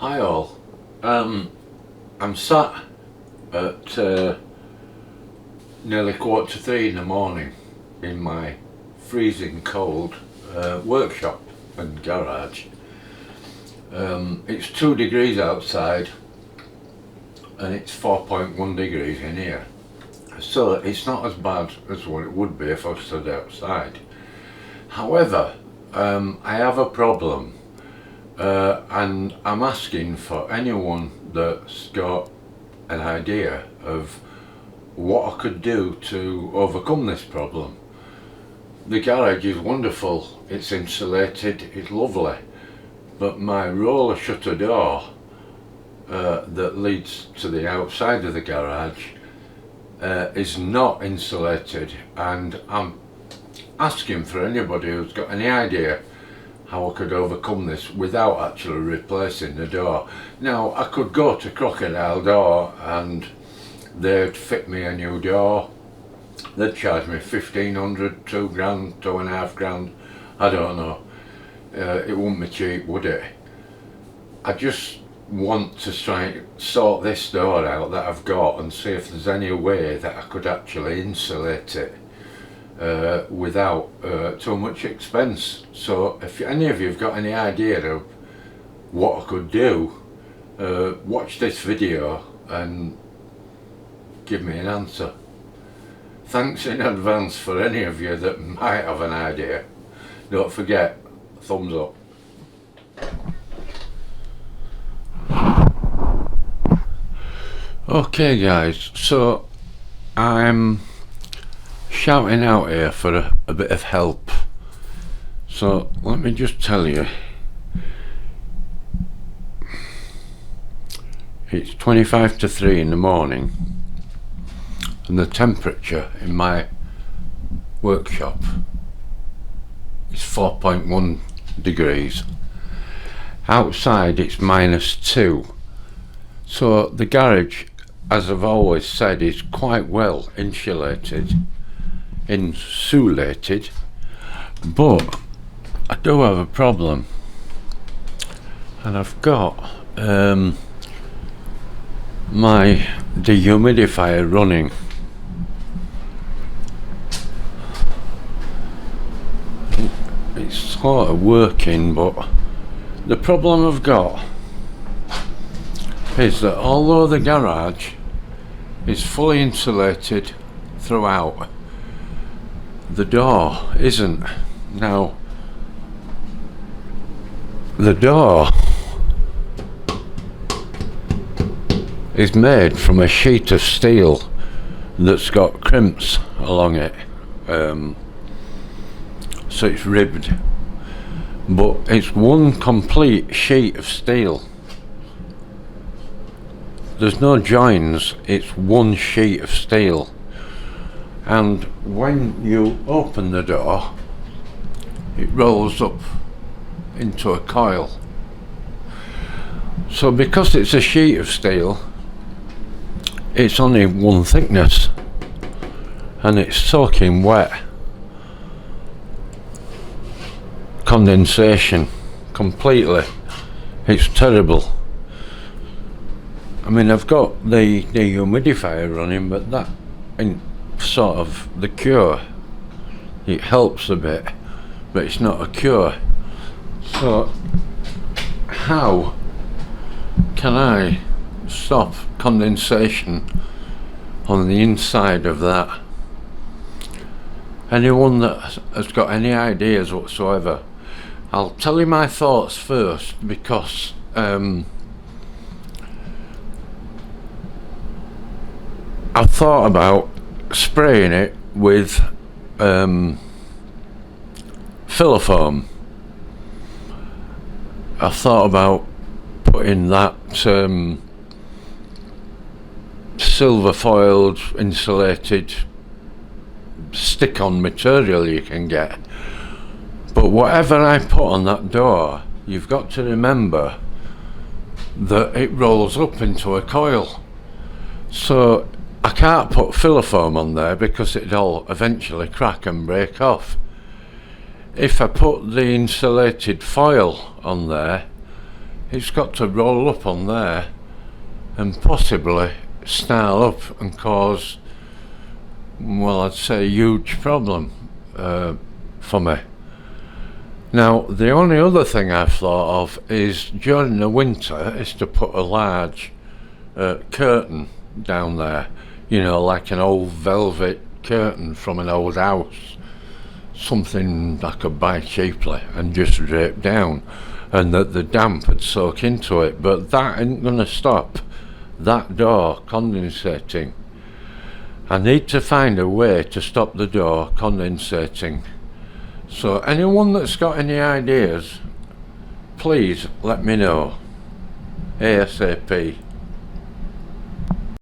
Hi all. I'm sat at nearly 2:45 in the morning in my freezing cold workshop and garage. It's 2 degrees outside and it's 4.1 degrees in here. So it's not as bad as what it would be if I stood outside. However, I have a problem. And I'm asking for anyone that's got an idea of what I could do to overcome this problem. The garage is wonderful, it's insulated, it's lovely, but my roller shutter door that leads to the outside of the garage is not insulated, and I'm asking for anybody who's got any idea how I could overcome this without actually replacing the door. Now, I could go to Crocodile Door and they'd fit me a new door. They'd charge me 1,500, 2 grand, 2.5 grand, I don't know. It wouldn't be cheap, would it? I just want to try and sort this door out that I've got and see if there's any way that I could actually insulate it without too much expense. So if any of you have got any idea of what I could do, watch this video and give me an answer. Thanks in advance for any of you that might have an idea. Don't forget, thumbs up. Okay guys, so I'm shouting out here for a bit of help. So let me just tell you, it's 25 to 3 in the morning and the temperature in my workshop is 4.1 degrees. Outside it's -2. So the garage, as I've always said, is quite well insulated, but I do have a problem, and I've got my dehumidifier running. It's sort of working, but the problem I've got is that although the garage is fully insulated throughout, the door isn't. Now, the door is made from a sheet of steel that's got crimps along it, so it's ribbed, but it's one complete sheet of steel. There's no joins, it's one sheet of steel. And when you open the door, it rolls up into a coil. So because it's a sheet of steel, it's only one thickness and it's soaking wet. Condensation completely. It's terrible. I mean, I've got the dehumidifier running, but that ain't sort of the cure. It helps a bit, but it's not a cure. So how can I stop condensation on the inside of that? Anyone that has got any ideas whatsoever? I'll tell you my thoughts first, because I've thought about spraying it with filler foam. I've thought about putting that silver foiled insulated stick-on material you can get, but whatever I put on that door, you've got to remember that it rolls up into a coil. So I can't put filler foam on there because it'll eventually crack and break off. If I put the insulated foil on there, it's got to roll up on there and possibly snarl up and cause, well, I'd say a huge problem for me. Now, the only other thing I've thought of is during the winter is to put a large curtain down there, you know, like an old velvet curtain from an old house, something I could buy cheaply and just drape down, and that the damp would soak into it. But that ain't gonna stop that door condensating. I need to find a way to stop the door condensating. So anyone that's got any ideas, please let me know ASAP.